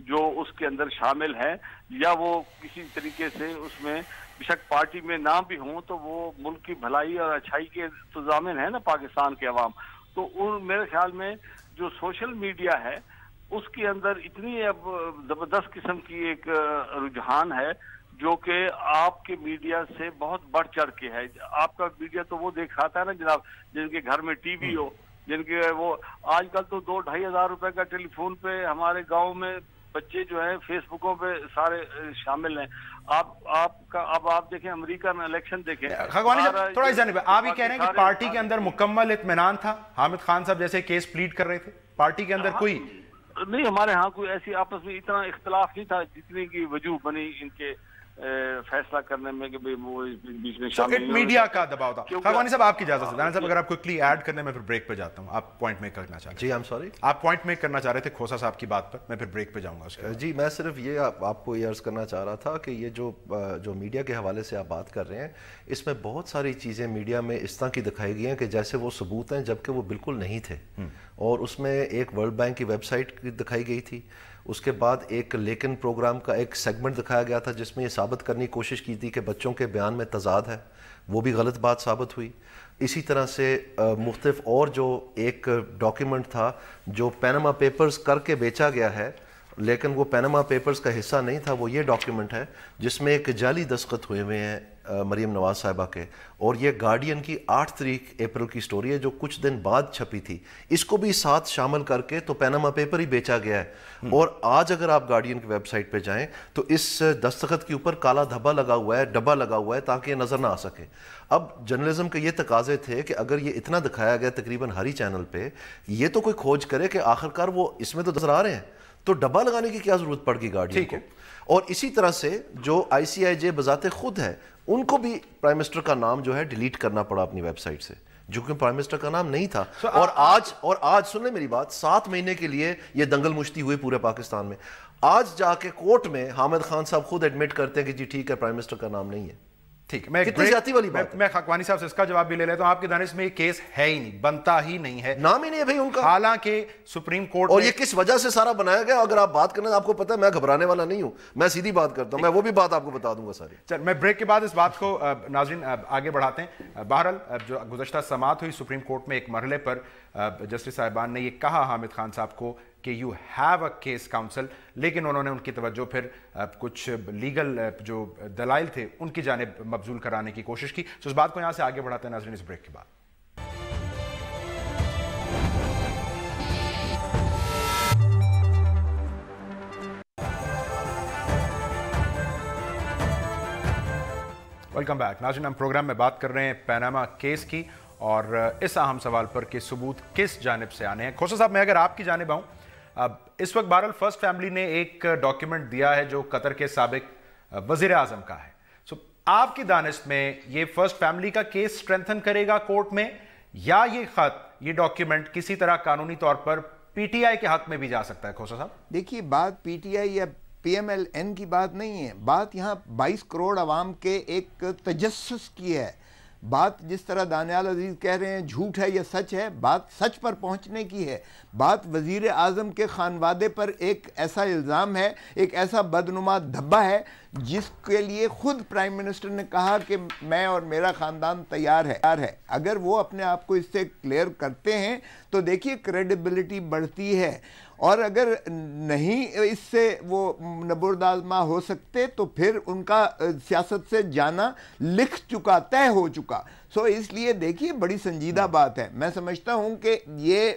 جو اس کے اندر شامل ہیں یا وہ کسی طریقے سے اس میں بشک پارٹی میں نہ بھی ہوں تو وہ ملک کی بھلائی اور اچھائی کے تو ضامن ہیں نا پاکستان کے عوام. تو میرے خیال میں جو سوشل میڈیا ہے اس کے اندر اتنی اب زبردست قسم کی ایک رجحان ہے جو کہ آپ کے میڈیا سے بہت بڑھ چڑھ کے ہے. آپ کا میڈیا تو وہ دکھاتا ہے نا جناب جن کے گھر میں ٹی وی ہو, جن کے وہ آج کل تو 2-2.5 ہزار روپے کا ٹیلی فون پہ ہمارے گاؤں میں بچے جو ہیں فیس بکوں پہ سارے شامل ہیں. آپ دیکھیں امریکہ میں الیکشن دیکھیں. خاکوانی صاحب تھوڑا جانب آپ یہ کہہ رہے ہیں کہ پارٹی کے اندر مکمل اطمینان تھا, حامد خان صاحب جیسے کیس پلیڈ کر رہے تھے, پارٹی کے اندر کوئی نہیں, ہمارے ہاں کوئی ایسی آپس میں اتنا اختلاف نہیں تھا جتنی کی وجوہ بنی ان کے فیصلہ کرنے میں کہ وہ بیچ میں شامل میڈیا کا دباؤ تھا. خاکوانی صاحب آپ کی اجازت سے, دانا صاحب اگر آپ کوئکلی ایڈ کرنے میں پھر بریک پہ جاتا ہوں. آپ پوائنٹ میک کرنا چاہ رہے جی, سوری آپ پوائنٹ میک کرنا چاہ رہے تھے کھوسا صاحب کی بات پر, میں پھر بریک پہ جاؤں گا. جی میں صرف یہ آپ کو یہ عرض کرنا چاہ رہا تھا کہ یہ جو میڈیا کے حوالے سے آپ بات کر رہے ہیں اس میں بہت ساری چیزیں میڈیا میں اس طرح کی دکھائی گئی ہیں کہ جیسے وہ ثبوت ہیں جبکہ وہ بالکل نہیں تھے. اور اس میں ایک ورلڈ بینک کی ویب سائٹ دکھائی گئی تھی, اس کے بعد ایک لیکن پروگرام کا ایک سیگمنٹ دکھایا گیا تھا جس میں یہ ثابت کرنے کی کوشش کی تھی کہ بچوں کے بیان میں تضاد ہے, وہ بھی غلط بات ثابت ہوئی. اسی طرح سے مختلف اور جو ایک ڈاکیومنٹ تھا جو پیناما پیپرز کر کے بیچا گیا ہے لیکن وہ پیناما پیپرز کا حصہ نہیں تھا, وہ یہ ڈاکیومنٹ ہے جس میں ایک جعلی دستخط ہوئے ہوئے ہیں مریم نواز صاحبہ کے, اور یہ گارڈین کی 8 تاریخ اپریل کی سٹوری ہے جو کچھ دن بعد چھپی تھی. اس کو بھی ساتھ شامل کر کے تو پیناما پیپر ہی بیچا گیا ہے. اور آج اگر آپ گارڈین کی ویب سائٹ پہ جائیں تو اس دستخط کے اوپر کالا دھبا لگا ہوا ہے, ڈبا لگا ہوا ہے تاکہ یہ نظر نہ آ سکے. اب جرنلزم کے یہ تقاضے تھے کہ اگر یہ اتنا دکھایا گیا تقریباً ہر ہی چینل پہ, یہ تو کوئی کھوج کرے کہ آخرکار وہ اس میں تو نظر آ رہے ہیں, تو ڈبا لگانے کی کیا ضرورت پڑ گئی گارڈین کو. اور اسی طرح سے جو ICIJ بذات خود ہے ان کو بھی پرائم منسٹر کا نام جو ہے ڈیلیٹ کرنا پڑا اپنی ویب سائٹ سے, جو کہ پرائم منسٹر کا نام نہیں تھا. اور آج سن لیں میری بات, 7 مہینے کے لیے یہ دنگل مشتی ہوئی پورے پاکستان میں. آج جا کے کورٹ میں حامد خان صاحب خود ایڈمٹ کرتے ہیں کہ جی ٹھیک ہے پرائم منسٹر کا نام نہیں ہے. ٹھیک, میں خاکوانی صاحب سے اس کا جواب بھی لے لیتا ہوں. آپ کے دانش میں یہ کیس ہے ہی نہیں, بنتا ہی نہیں ہے, نام ہی نہیں ہے بھائی ان کا. حالانکہ سپریم کورٹ اور یہ کس وجہ سے سارا بنایا گیا, اگر آپ بات کرنا آپ کو پتہ ہے میں گھبرانے والا نہیں ہوں, میں سیدھی بات کرتا ہوں, میں وہ بھی بات آپ کو بتا دوں گا ساری. چل میں بریک کے بعد اس بات کو ناظرین آگے بڑھاتے ہیں. بہرحال جو گزشتہ سماعت ہوئی سپریم کورٹ میں ایک مرحلے پر جسٹس صاحبان نے یہ کہا حامد خان صاحب کو کہ you have a case council, لیکن انہوں نے ان کی توجہ پھر کچھ لیگل جو دلائل تھے ان کی جانب مبذول کرانے کی کوشش کی. تو اس بات کو یہاں سے آگے بڑھاتے ہیں ناظرین اس بریک کے بعد. ویلکم بیک ناظرین, ہم پروگرام میں بات کر رہے ہیں پیناما کیس کی اور اس اہم سوال پر کہ ثبوت کس جانب سے آنے ہیں. کھوسا صاحب میں اگر آپ کی جانب آؤں, اس وقت بہرحال فرسٹ فیملی نے ایک ڈاکیومنٹ دیا ہے جو قطر کے سابق وزیر اعظم کا ہے. سو آپ کی دانش میں یہ فرسٹ فیملی کا کیس سٹرینتھن کرے گا کورٹ میں, یا یہ خط یہ ڈاکیومنٹ کسی طرح قانونی طور پر PTI کے حق میں بھی جا سکتا ہے؟ کھوسا صاحب دیکھیے, بات PTI یا PMLN کی بات نہیں ہے, بات یہاں 22 کروڑ عوام کے ایک تجسس کی ہے. بات جس طرح دانیال عزیز کہہ رہے ہیں جھوٹ ہے یا سچ ہے, بات سچ پر پہنچنے کی ہے. بات وزیر اعظم کے خانوادے پر ایک ایسا الزام ہے, ایک ایسا بدنما دھبا ہے جس کے لیے خود پرائم منسٹر نے کہا کہ میں اور میرا خاندان تیار ہے. اگر وہ اپنے آپ کو اس سے کلیئر کرتے ہیں تو دیکھیے کریڈیبلٹی بڑھتی ہے, اور اگر نہیں اس سے وہ نبردآزما ہو سکتے تو پھر ان کا سیاست سے جانا لکھ چکا, طے ہو چکا. سو اس لیے دیکھیے بڑی سنجیدہ بات ہے. میں سمجھتا ہوں کہ یہ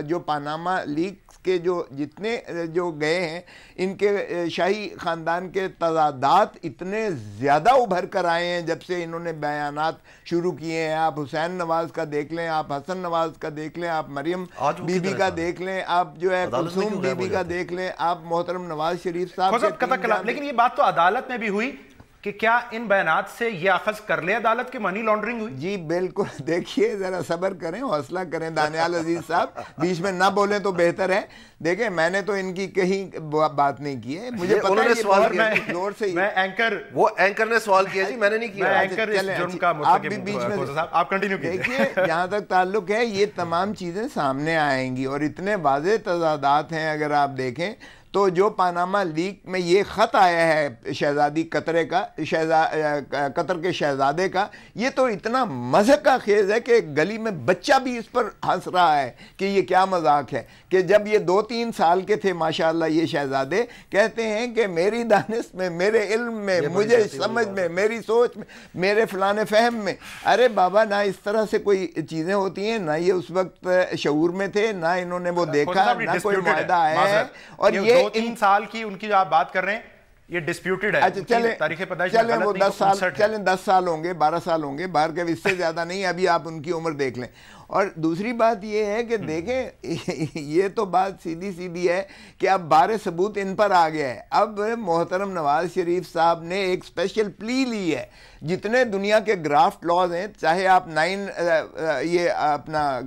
جو پاناما لیکس کے جو جتنے جو گئے ہیں ان کے شاہی خاندان کے تضادات اتنے زیادہ ابھر کر آئے ہیں جب سے انہوں نے بیانات شروع کیے ہیں. آپ حسین نواز کا دیکھ لیں, آپ حسن نواز کا دیکھ لیں, آپ مریم بی بی کا دیکھ لیں, آپ جو ہے کلثوم بی بی کا دیکھ لیں, آپ محترم نواز شریف صاحب. لیکن یہ بات تو عدالت میں بھی ہوئی کہ کیا ان بیانات سے یہ اخذ کر لے عدالت کی منی لانڈرنگ ہوئی؟ جی بالکل. دیکھیے ذرا صبر کریں, حوصلہ کریں دانیال عزیز صاحب, بیچ میں نہ بولیں تو بہتر ہے. دیکھیں میں نے تو ان کی کہیں بات نہیں کی ہے, مجھے پتہ ہے زور سے وہ اینکر نے سوال کیا جی, میں نے نہیں کیا. آپ بھی بیچ میں آپ کنٹینیو کیجئے. دیکھیے جہاں تک تعلق ہے یہ تمام چیزیں سامنے آئیں گی اور اتنے واضح تضادات ہیں اگر آپ دیکھیں تو جو پاناما لیک میں یہ خط آیا ہے شہزادی قطر کے شہزادے کا، یہ تو اتنا مذہق کا خیز ہے کہ گلی میں بچہ بھی اس پر ہنس رہا ہے کہ یہ کیا مذاق ہے، کہ جب یہ 2-3 سال کے تھے ماشاءاللہ یہ شہزادے، کہتے ہیں کہ میری دانش میں، میرے علم میں، مجھے سمجھ میں، میری سوچ میں، میرے فلاں فہم میں. ارے بابا، نہ اس طرح سے کوئی چیزیں ہوتی ہیں، نہ یہ اس وقت شعور میں تھے، نہ انہوں نے وہ دیکھا، نہ کوئی معاہدہ آیا ہے. اور یہ 2-3 سال کی ان کی جو آپ بات کر رہے ہیں یہ ڈسپیوٹڈ ہے. چلیں وہ 10 سال ہوں گے، 12 سال ہوں گے، باہر کے اس سے زیادہ نہیں. ابھی آپ ان کی عمر دیکھ لیں. اور دوسری بات یہ ہے کہ دیکھیں، یہ تو بات سیدھی ہے کہ اب بار ثبوت ان پر آ گیا ہے. اب محترم نواز شریف صاحب نے ایک اسپیشل پلی لی ہے. جتنے دنیا کے گرافٹ لاز ہیں، چاہے آپ یہ اپنا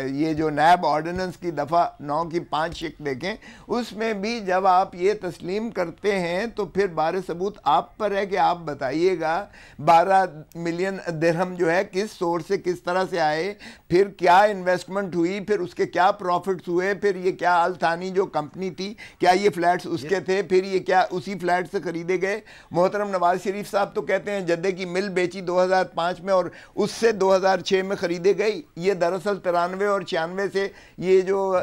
یہ جو نیب آرڈیننس کی دفعہ 9 کی 5 شک دیکھیں، اس میں بھی جب آپ یہ تسلیم کرتے ہیں تو پھر بار ثبوت آپ پر ہے کہ آپ بتائیے گا 12 ملین درہم جو ہے کس سورس سے، کس طرح سے آئے، پھر کیا انویسٹمنٹ ہوئی، پھر اس کے کیا پروفٹس ہوئے، پھر یہ کیا الثانی جو کمپنی تھی، کیا یہ فلیٹس اس کے تھے، پھر یہ کیا اسی فلیٹ سے خریدے گئے. محترم نواز شریف صاحب تو کہتے ہیں جدے کی مل بیچی 2005 میں اور اس سے 2006 میں خریدے گئی. یہ دراصل 93 اور 96 سے یہ جو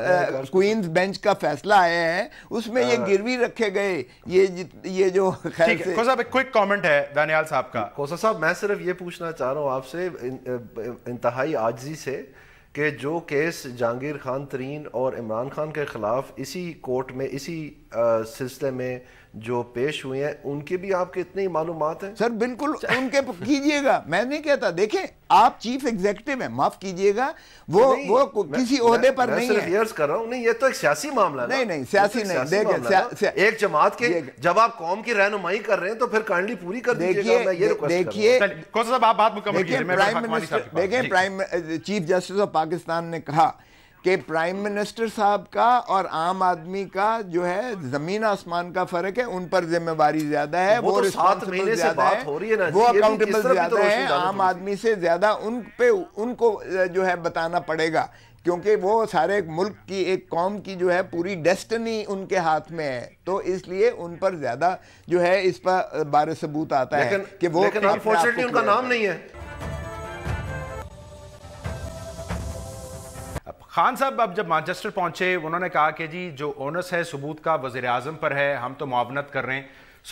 کوئنز بینچ کا فیصلہ آیا ہے اس میں یہ گروی رکھے گئے. یہ جو خیر سے کوسا صاحب ایک کوئک کامنٹ ہے دانیال صاحب کا. کوسا صاحب میں صرف یہ پوچھنا چاہ رہا ہوں آپ سے انتہائی عاجزی سے کہ جو کیس جہانگیر خان ترین اور عمران خان کے خلاف اسی کورٹ میں اسی سلسلے میں جو پیش ہوئے ہیں، ان کے بھی آپ کے اتنی معلومات ہیں؟ سر بالکل ان کے کیجئے گا. میں نہیں کہتا، دیکھیں آپ چیف ایگزیکٹو ہیں، معاف کیجئے گا، وہ کسی عہدے پر نہیں ہے. میں صرف عرض کر رہا ہوں، نہیں یہ تو ایک سیاسی معاملہ ہے. نہیں سیاسی نہیں. دیکھیں ایک جماعت کے جب آپ قوم کی رہنمائی کر رہے ہیں تو پھر کائنڈلی پوری کر دیجیے گا. میں یہ ریکویسٹ کر رہا ہوں. دیکھیں چیف جسٹس آف پاکستان نے کہا کہ پرائم منسٹر صاحب کا اور عام آدمی کا جو ہے زمین آسمان کا فرق ہے. ان پر ذمہ داری زیادہ ہے، وہ رسپانسبل زیادہ ہے، وہ اکاؤنٹیبل زیادہ ہے. عام آدمی سے زیادہ ان کو جو ہے بتانا پڑے گا، کیونکہ وہ سارے ملک کی ایک قوم کی جو ہے پوری ڈیسٹنی ان کے ہاتھ میں ہے. تو اس لیے ان پر زیادہ جو ہے اس پر بار ثبوت آتا ہے کہ وہ انفارچونیٹلی ان کا نام نہیں ہے. خان صاحب اب جب مانچسٹر پہنچے انہوں نے کہا کہ جی جو اونس ہے ثبوت کا وزیر اعظم پر ہے، ہم تو معاونت کر رہے ہیں.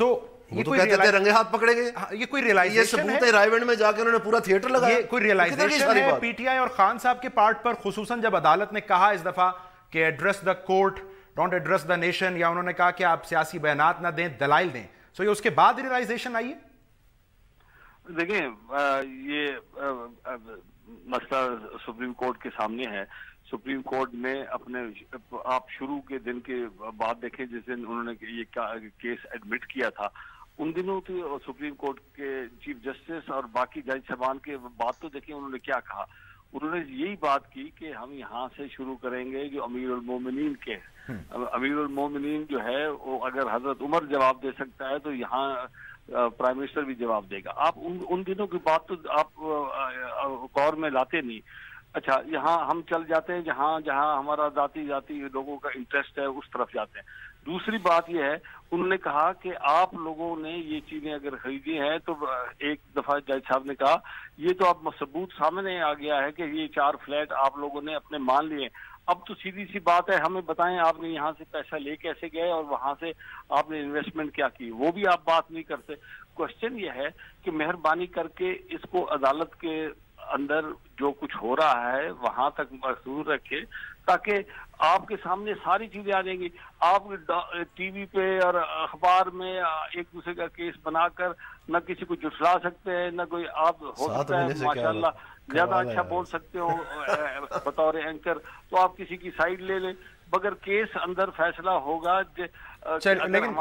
وہ تو کہتے تھے رنگے ہاتھ پکڑے گئے. یہ کوئی ریلائزیشن ہے، رائیونڈ میں جا کے انہوں نے پورا تھیٹر لگایا. یہ کوئی ریلائزیشن ہے پی ٹی آئی اور خان صاحب کے پارٹ پر، خصوصاً جب عدالت نے کہا اس دفعہ کہ address the court don't address the nation, یا انہوں نے کہا کہ آپ سیاسی بیانات نہ دیں، دلائل دیں. سو یہ اس کے بعد ریلائزیشن آئی ہے. دیکھیں یہ مسئلہ سپریم کورٹ کے سامنے ہے. سپریم کورٹ میں اپنے آپ شروع کے دن کے بعد دیکھیں جس دن انہوں نے یہ کیس ایڈمٹ کیا تھا، ان دنوں کی سپریم کورٹ کے چیف جسٹس اور باقی جج صاحبان کے بات تو دیکھیں انہوں نے کیا کہا. انہوں نے یہی بات کی کہ ہم یہاں سے شروع کریں گے جو امیر المومنین کے. امیر المومنین جو ہے وہ اگر حضرت عمر جواب دے سکتا ہے تو یہاں پرائم منسٹر بھی جواب دے گا. آپ ان دنوں کی بات تو آپ غور میں لاتے نہیں. اچھا یہاں ہم چل جاتے ہیں جہاں ہمارا ذاتی لوگوں کا انٹرسٹ ہے اس طرف جاتے ہیں. دوسری بات یہ ہے انہوں نے کہا کہ آپ لوگوں نے یہ چیزیں اگر خریدی ہیں تو ایک دفعہ جج صاحب نے کہا یہ تو اب ثبوت سامنے آ گیا ہے کہ یہ 4 فلیٹ آپ لوگوں نے اپنے مان لیے. اب تو سیدھی سی بات ہے ہمیں بتائیں آپ نے یہاں سے پیسہ لے کیسے گئے اور وہاں سے آپ نے انویسٹمنٹ کیا کی، وہ بھی آپ بات نہیں کرتے. کوشچن یہ ہے کہ مہربانی کر کے اس کو عدالت کے اندر جو کچھ ہو رہا ہے وہاں تک محدود رکھے تاکہ آپ کے سامنے ساری چیزیں آ جائیں گی. آپ ٹی وی پہ اور اخبار میں ایک دوسرے کا کیس بنا کر نہ کسی کو جھٹلا سکتے ہیں، نہ کوئی آپ ہو سکتا ہے ماشاءاللہ زیادہ اچھا بول سکتے ہو بطور اینکر، تو آپ کسی کی سائیڈ لے لیں مگر کیس اندر فیصلہ ہوگا. لیکن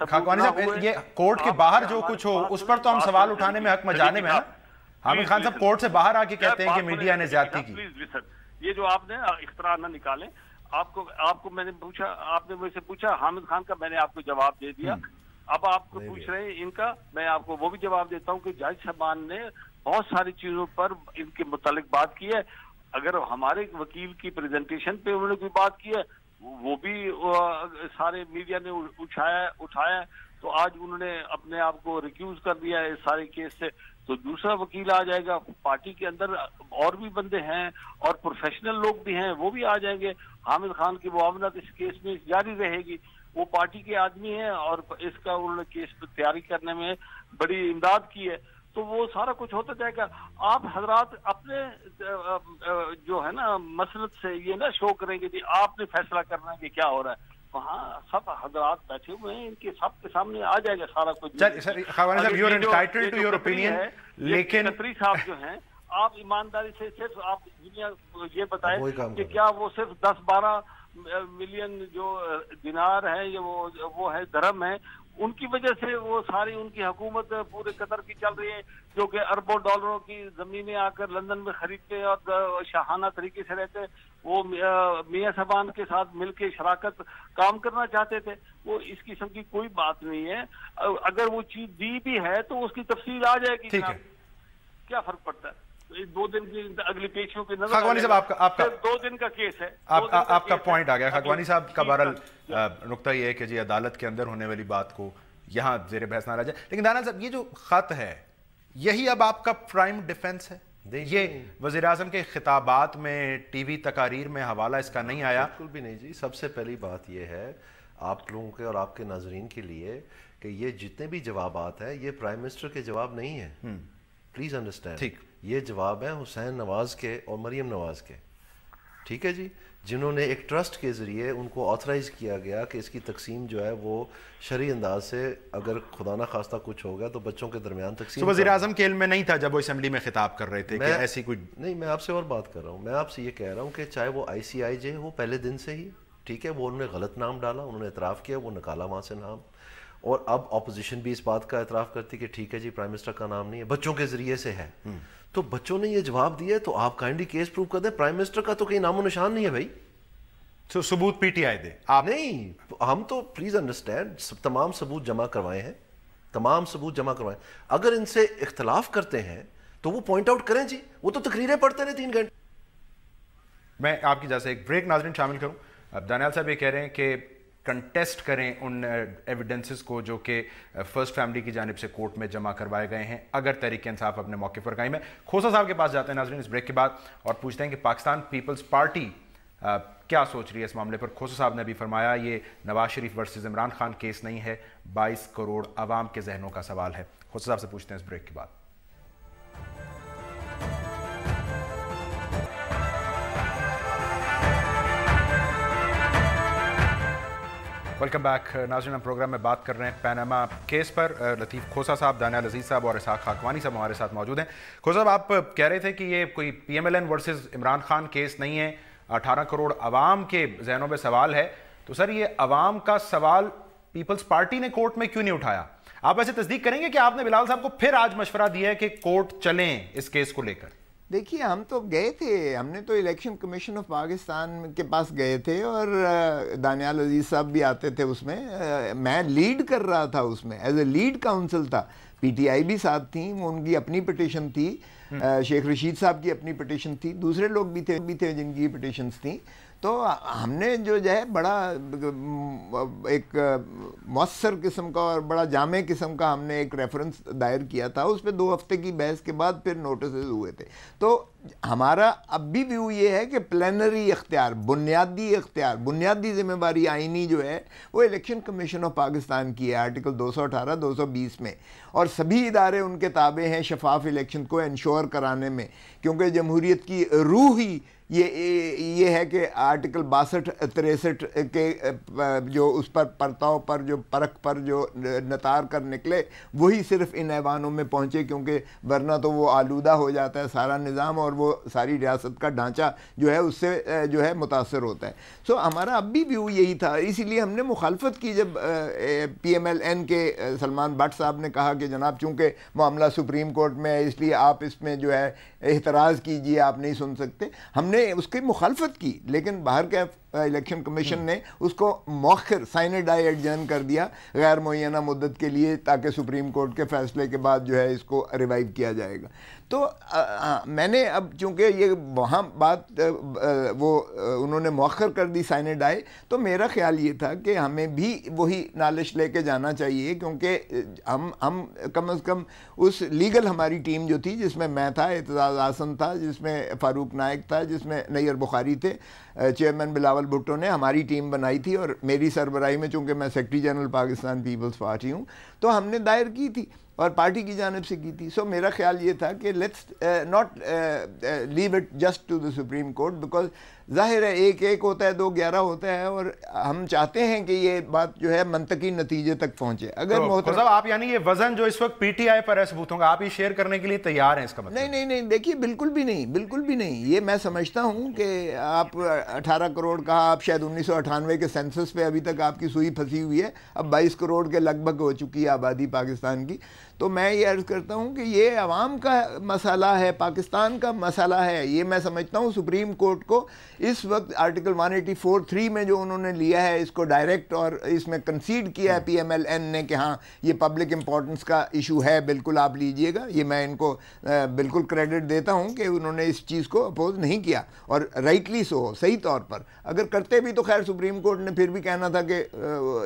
خاکوانی صاحب یہ کورٹ کے باہر جو کچھ ہو اس پر تو ہم سوال اٹھانے میں حق مجانے میں نا. حامد خان صاحب کورٹ سے باہر آ کے کہتے ہیں کہ میڈیا نے زیادتی کی. یہ جو آپ نے اختراع نہ نکالیں. آپ کو میں نے پوچھا، آپ نے مجھ سے پوچھا حامد خان کا، میں نے آپ کو جواب دے دیا. اب آپ کو پوچھ رہے ہیں ان کا، میں آپ کو وہ بھی جواب دیتا ہوں کہ جج صاحبان نے بہت ساری چیزوں پر ان کے متعلق بات کی ہے. اگر ہمارے وکیل کی پریزنٹیشن پہ انہوں نے کوئی بات کی ہے وہ بھی سارے میڈیا نے اٹھایا تو آج انہوں نے اپنے آپ کو ریکیوز کر دیا ہے اس سارے کیس سے. تو دوسرا وکیل آ جائے گا, پارٹی کے اندر اور بھی بندے ہیں اور پروفیشنل لوگ بھی ہیں, وہ بھی آ جائیں گے. حامد خان کی معاونت اس کیس میں جاری رہے گی, وہ پارٹی کے آدمی ہیں اور اس کا انہوں نے کیس تیاری کرنے میں بڑی امداد کی ہے. تو وہ سارا کچھ ہوتا جائے گا. آپ حضرات اپنے جو ہے نا مسلط سے یہ نہ شو کریں گے کہ آپ نے فیصلہ کرنا ہے کہ کیا ہو رہا ہے. وہاں سب حضرات بیٹھے ہوئے ہیں, ان کے سب کے سامنے آ جائے گا سارا کچھ. لیکن قطری صاحب جو ہیں, آپ ایمانداری سے صرف آپ دنیا یہ بتائیں کہ کیا وہ صرف 10-12 ملین جو دینار ہے یا وہ ہے درہم ہے, ان کی وجہ سے وہ ساری ان کی حکومت پورے قطر کی چل رہی ہے, جو کہ اربوں ڈالروں کی زمینیں آ کر لندن میں خریدتے اور شاہانہ طریقے سے رہتے. وہ میاں صاحبان کے ساتھ مل کے شراکت کام کرنا چاہتے تھے. وہ اس قسم کی کوئی بات نہیں ہے. اگر وہ چیز دی بھی ہے تو اس کی تفصیل آ جائے گی. کیا فرق پڑتا ہے؟ 2 دن کی اگلی پیشیوں کی نظر. خاقوانی صاحب آپ کا 2 دن کا کیس ہے, آپ کا پوائنٹ آ گیا. خاقوانی صاحب کا بہرحال نقطہ یہ ہے کہ جی عدالت کے اندر ہونے والی بات کو یہاں زیر بحث نہ رہ جائے. لیکن دانا صاحب, یہ جو خط ہے یہی اب آپ کا پرائم ڈیفنس ہے؟ یہ وزیراعظم کے خطابات میں, ٹی وی تقاریر میں حوالہ اس کا نہیں آیا؟ بالکل بھی نہیں جی. سب سے پہلی بات یہ ہے آپ لوگوں کے اور آپ کے ناظرین کے لیے کہ یہ جتنے بھی جوابات ہیں یہ پرائم منسٹر کے جواب نہیں ہیں. پلیز انڈرسٹینڈ, ٹھیک, یہ جواب ہیں حسین نواز کے اور مریم نواز کے. ٹھیک ہے جی, جنہوں نے ایک ٹرسٹ کے ذریعے ان کو آتھرائز کیا گیا کہ اس کی تقسیم جو ہے وہ شرعی انداز سے, اگر خدا نہ خواستہ کچھ ہوگا تو بچوں کے درمیان تقسیم. وزیر اعظم کے علم میں نہیں تھا جب وہ اسمبلی میں خطاب کر رہے تھے کہ ایسی کوئی نہیں. میں آپ سے اور بات کر رہا ہوں. میں آپ سے یہ کہہ رہا ہوں کہ چاہے وہ ICIJ ہو پہلے دن سے ہی, ٹھیک ہے, وہ انہوں نے غلط نام ڈالا, انہوں نے اعتراف کیا, وہ نکالا وہاں سے نام, اور اب اپوزیشن بھی اس بات کا اعتراف کرتی کہ ٹھیک ہے جی پرائم منسٹر کا نام نہیں ہے, بچوں کے ذریعے سے ہے. تو بچوں نے یہ جواب دیا تو آپ کائنڈلی کیس پروو کر دیں. پرائم منسٹر کا تو کہیں نام و نشان نہیں ہے بھائی. تو ثبوت PTI دے آپ. نہیں, ہم تو پلیز انڈرسٹینڈ تمام ثبوت جمع کروائے ہیں, تمام ثبوت جمع کروائے. اگر ان سے اختلاف کرتے ہیں تو وہ پوائنٹ آؤٹ کریں جی. وہ تو تقریریں پڑھتے رہے 3 گھنٹے. میں آپ کی جیسے ایک بریک ناظرین شامل کروں. اب دانیال صاحب یہ کہہ رہے ہیں کہ کنٹیسٹ کریں ان ایویڈنسز کو جو کہ فرسٹ فیملی کی جانب سے کورٹ میں جمع کروائے گئے ہیں اگر تحریک انصاف اپنے موقع پر قائم ہے. کھوسا صاحب کے پاس جاتے ہیں ناظرین اس بریک کے بعد اور پوچھتے ہیں کہ پاکستان پیپلز پارٹی کیا سوچ رہی ہے اس معاملے پر. کھوسا صاحب نے بھی فرمایا یہ نواز شریف ورسز عمران خان کیس نہیں ہے, 22 کروڑ عوام کے ذہنوں کا سوال ہے. کھوسا صاحب سے پوچھتے ہیں اس بریک کے بعد. ویلکم بیک ناظرین. ہم پروگرام میں بات کر رہے ہیں پیناما کیس پر. لطیف کھوسا صاحب, دانیال عزیز صاحب اور اسحاق خاقوانی صاحب ہمارے ساتھ موجود ہیں. کھوسا صاحب, آپ کہہ رہے تھے کہ یہ کوئی PMLN versus Imran Khan case نہیں ہے, 18 کروڑ عوام کے ذہنوں پہ سوال ہے. تو سر یہ عوام کا سوال پیپلز پارٹی نے کورٹ میں کیوں نہیں اٹھایا؟ آپ ایسے تصدیق کریں گے کہ آپ نے بلال صاحب کو پھر آج مشورہ دیا ہے کہ کورٹ چلیں اس کیس کو لے کر؟ دیکھیے, ہم تو گئے تھے, ہم نے تو الیکشن کمیشن آف پاکستان کے پاس گئے تھے اور دانیال عزیز صاحب بھی آتے تھے اس میں. میں لیڈ کر رہا تھا اس میں, ایز اے لیڈ کاؤنسل تھا. PTI بھی ساتھ تھیں, وہ ان کی اپنی پٹیشن تھی, شیخ رشید صاحب کی اپنی پٹیشن تھی, دوسرے لوگ بھی تھے جن کی پٹیشنز تھیں. تو ہم نے جو ہے بڑا ایک مؤثر قسم کا اور بڑا جامع قسم کا ہم نے ایک ریفرنس دائر کیا تھا. اس پہ 2 ہفتے کی بحث کے بعد پھر نوٹسز ہوئے تھے. تو ہمارا اب بھی ویو یہ ہے کہ پلینری اختیار, بنیادی اختیار, بنیادی ذمہ داری آئینی جو ہے وہ الیکشن کمیشن آف پاکستان کی ہے آرٹیکل 218 220 میں, اور سبھی ادارے ان کے تابع ہیں شفاف الیکشن کو انشور کرانے میں, کیونکہ جمہوریت کی روح ہی یہ ہے کہ آرٹیکل 62 63 کے جو اس پر پرتاؤ پر جو پرکھ پر جو نتار کر نکلے وہی صرف ان ایوانوں میں پہنچے, کیونکہ ورنہ تو وہ آلودہ ہو جاتا ہے سارا نظام اور وہ ساری ریاست کا ڈھانچہ جو ہے اس سے جو ہے متاثر ہوتا ہے. سو ہمارا اب بھی ویو یہی تھا, اسی لیے ہم نے مخالفت کی جب PMLN کے سلمان بٹ صاحب نے کہا کہ جناب چونکہ معاملہ سپریم کورٹ میں ہے اس لیے آپ اس میں جو ہے احتراز کیجئے, آپ نہیں سن سکتے. ہم نے اس کی مخالفت کی, لیکن باہر کے الیکشن کمیشن نے اس کو مؤخر سائن ڈائی ایڈجرن کر دیا غیر معینہ مدت کے لیے, تاکہ سپریم کورٹ کے فیصلے کے بعد جو ہے اس کو ریوائیو کیا جائے گا. تو میں نے اب چونکہ یہ وہاں بات وہ انہوں نے مؤخر کر دی سائنڈ آئے، تو میرا خیال یہ تھا کہ ہمیں بھی وہی نالش لے کے جانا چاہیے، کیونکہ ہم کم از کم اس لیگل ہماری ٹیم جو تھی، جس میں میں تھا، اعتزاز احسن تھا، جس میں فاروق نائک تھا، جس میں نیئر بخاری تھے، چیئرمین بلاول بھٹو نے ہماری ٹیم بنائی تھی، اور میری سربراہی میں چونکہ میں سیکرٹری جنرل پاکستان پیپلز پارٹی ہوں، تو ہم نے دائر کی تھی اور پارٹی کی جانب سے کی تھی. سو میرا خیال یہ تھا کہ let's not leave it just to the Supreme Court, because ظاہر ہے ایک ہوتا ہے، 2-11 ہوتا ہے، اور ہم چاہتے ہیں کہ یہ بات جو ہے منطقی نتیجے تک پہنچے. اگر محترم آپ یعنی یہ وزن جو اس وقت پی ٹی آئی پر ہے ثبوتوں کا، آپ یہ شیئر کرنے کے لیے تیار ہیں اس کا مطلب؟ نہیں، دیکھیے بالکل بھی نہیں. یہ میں سمجھتا ہوں کہ آپ 18 کروڑ کہا، آپ شاید 1998 کے سینسس پہ ابھی تک آپ کی سوئی پھنسی ہوئی ہے، اب 22 کروڑ کے لگ بھگ ہو چکی ہے آبادی پاکستان کی. تو میں یہ عرض کرتا ہوں کہ یہ عوام کا مسئلہ ہے، پاکستان کا مسئلہ ہے. یہ میں سمجھتا ہوں سپریم کورٹ کو اس وقت آرٹیکل 184(3) میں جو انہوں نے لیا ہے اس کو ڈائریکٹ، اور اس میں کنسیڈ کیا ہے پی ایم ایل این نے کہ ہاں یہ پبلک امپورٹنس کا ایشو ہے، بالکل آپ لیجئے گا. یہ میں ان کو بالکل کریڈٹ دیتا ہوں کہ انہوں نے اس چیز کو اپوز نہیں کیا، اور رائٹلی سو، صحیح طور پر. اگر کرتے بھی تو خیر سپریم کورٹ نے پھر بھی کہنا تھا کہ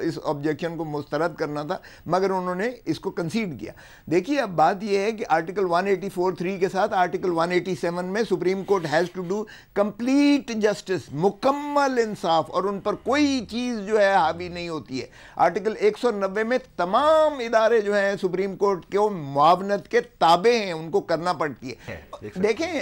اس آبجیکشن کو مسترد کرنا تھا، مگر انہوں نے اس کو کنسیڈ کیا. دیکھیے اب بات یہ ہے کہ آرٹیکل 184(3) کے ساتھ آرٹیکل 187 میں Supreme Court has to do complete justice, مکمل انصاف، اور ان پر کوئی چیز جو ہے حاوی نہیں ہوتی ہے. آرٹیکل 190 میں تمام ادارے جو ہیں سپریم کورٹ کے معاونت کے تابع ہیں، ان کو کرنا پڑتی ہے. دیکھیں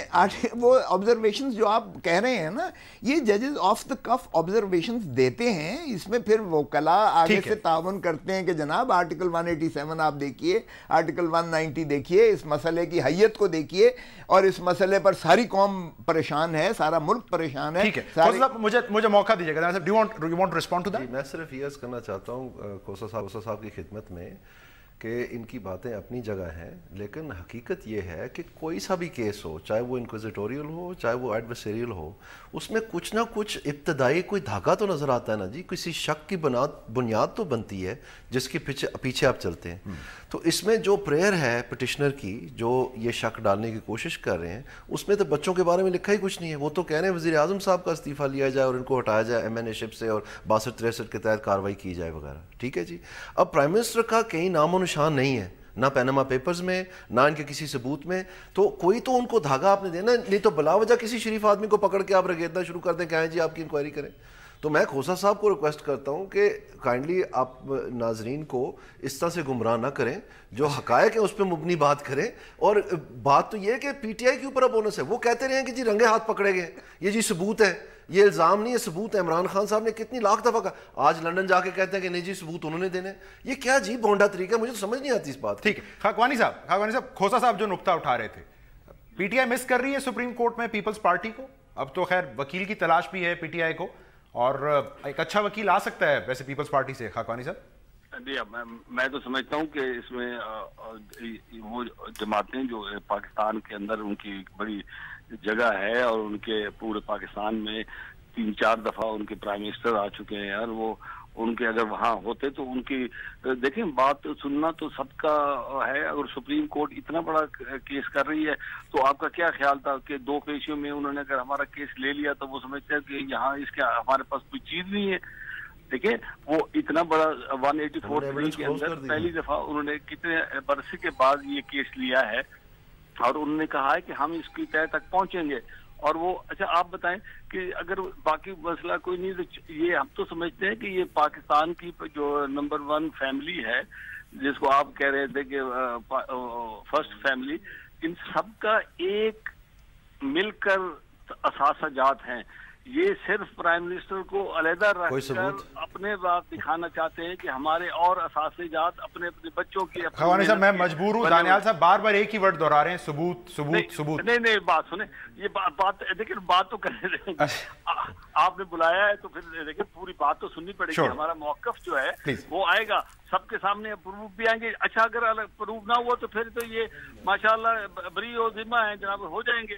وہ آبزرویشنز جو آپ کہہ رہے ہیں نا، یہ ججز آف دا کف آبزرویشنز دیتے ہیں، اس میں پھر وکلاء آگے سے تعاون کرتے ہیں کہ جناب آرٹیکل 187 آپ دیکھیے، آرٹیکل 190 دیکھیے، اس مسئلے کی حیت کو دیکھیے، اور اس مسئلے پر ساری قوم پریشان ہے، سارا ملک پریشان ہے. ٹھیک ہے، مجھے موقع دیجیے گا. Do you want to respond to that? میں صرف یہ عرض کرنا چاہتا ہوں کوسا صاحب کی خدمت میں کہ ان کی باتیں اپنی جگہ ہیں، لیکن حقیقت یہ ہے کہ کوئی سا بھی کیس ہو، چاہے وہ انکوزیٹوریل ہو، چاہے وہ ایڈورسریل ہو، اس میں کچھ نہ کچھ ابتدائی کوئی دھاگا تو نظر آتا ہے نا جی. کسی شک کی بنیاد تو بنتی ہے جس کے پیچھے آپ چلتے ہیں. تو اس میں جو پریئر ہے پٹیشنر کی، جو یہ شک ڈالنے کی کوشش کر رہے ہیں، اس میں تو بچوں کے بارے میں لکھا ہی کچھ نہیں ہے. وہ تو کہہ رہے ہیں وزیر اعظم صاحب کا استعفیٰ لیا جائے اور ان کو ہٹایا جائے ایم این اے شپ سے، اور 62-63 کے تحت کارروائی کی جائے وغیرہ. ٹھیک ہے جی. اب پرائم منسٹر کا کہیں نام و نشان نہیں ہے، نہ پیناما پیپرز میں، نہ ان کے کسی ثبوت میں. تو کوئی تو ان کو دھاگا آپ نے دینا، نہیں تو بلا وجہ کسی شریف آدمی کو پکڑ کے آپ رگیدنا شروع کر دیں کہ آئیں جی آپ کی انکوائری کریں. تو میں کھوسا صاحب کو ریکویسٹ کرتا ہوں کہ کائنڈلی آپ ناظرین کو اس طرح سے گمراہ نہ کریں، جو حقائق ہیں اس پہ مبنی بات کریں. اور بات تو یہ ہے کہ پی ٹی آئی کے اوپر اب بونس ہے. وہ کہتے رہے ہیں کہ جی رنگے ہاتھ پکڑے گئے، یہ جی ثبوت ہے، یہ الزام نہیں ہے، ثبوت ہے. عمران خان صاحب نے کتنی لاکھ دفعہ کہا، آج لنڈن جا کے کہتے ہیں کہ نہیں جی ثبوت انہوں نے دینے. یہ کیا جی بونڈا طریقہ ہے، مجھے تو سمجھ نہیں آتی اس بات. ٹھیک ہے. خاکوانی صاحب کھوسا صاحب جو نقطہ اٹھا رہے تھے، پی ٹی آئی مس کر رہی ہے سپریم کورٹ میں پیپلز پارٹی کو. اب تو خیر وکیل کی تلاش بھی ہے پی ٹی آئی کو، اور ایک اچھا وکیل آ سکتا ہے ویسے پیپلز پارٹی سے. خاکوانی صاحب جی، میں تو سمجھتا ہوں کہ اس میں وہ جماعتیں جو پاکستان کے اندر ان کی بڑی جگہ ہے، اور ان کے پورے پاکستان میں 3-4 دفعہ ان کے پرائم منسٹر آ چکے ہیں یار. وہ ان کے اگر وہاں ہوتے تو ان کی دیکھیں بات سننا تو سب کا ہے. اگر سپریم کورٹ اتنا بڑا کیس کر رہی ہے تو آپ کا کیا خیال تھا کہ 2 پیشیوں میں انہوں نے اگر ہمارا کیس لے لیا تو وہ سمجھتے ہیں کہ یہاں اس کے ہمارے پاس کوئی چیز نہیں ہے. دیکھیں وہ اتنا بڑا 184(3) کے اندر پہلی دفعہ انہوں نے کتنے برسے کے بعد یہ کیس لیا ہے، اور انہوں نے کہا ہے کہ ہم اس کی تہہ تک پہنچیں گے. اور وہ اچھا آپ بتائیں کہ اگر باقی مسئلہ کوئی نہیں تو یہ ہم تو سمجھتے ہیں کہ یہ پاکستان کی جو نمبر 1 فیملی ہے، جس کو آپ کہہ رہے تھے کہ فرسٹ فیملی، ان سب کا ایک مل کر اثاثہ جات ہیں. یہ صرف پرائم منسٹر کو علیحدہ رکھ کر اپنے بات دکھانا چاہتے ہیں کہ ہمارے اور اثاثے جات اپنے بچوں کی. خوانی صاحب میں مجبور ہوں، دانیال صاحب بار بار ایک ہی ورڈ دہرا رہے ہیں، ثبوت ثبوت ثبوت. نہیں بات سنیں، یہ بات دیکھیں، بات تو کرنے دیں. آپ نے بلایا ہے تو پھر دیکھیں پوری بات تو سننی پڑے گی. ہمارا موقف جو ہے وہ آئے گا سب کے سامنے، پروف بھی آئیں گے. اچھا اگر پروف نہ ہوا تو پھر تو یہ ماشاءاللہ بری و ذمہ ہیں جناب، ہو جائیں گے.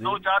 2-4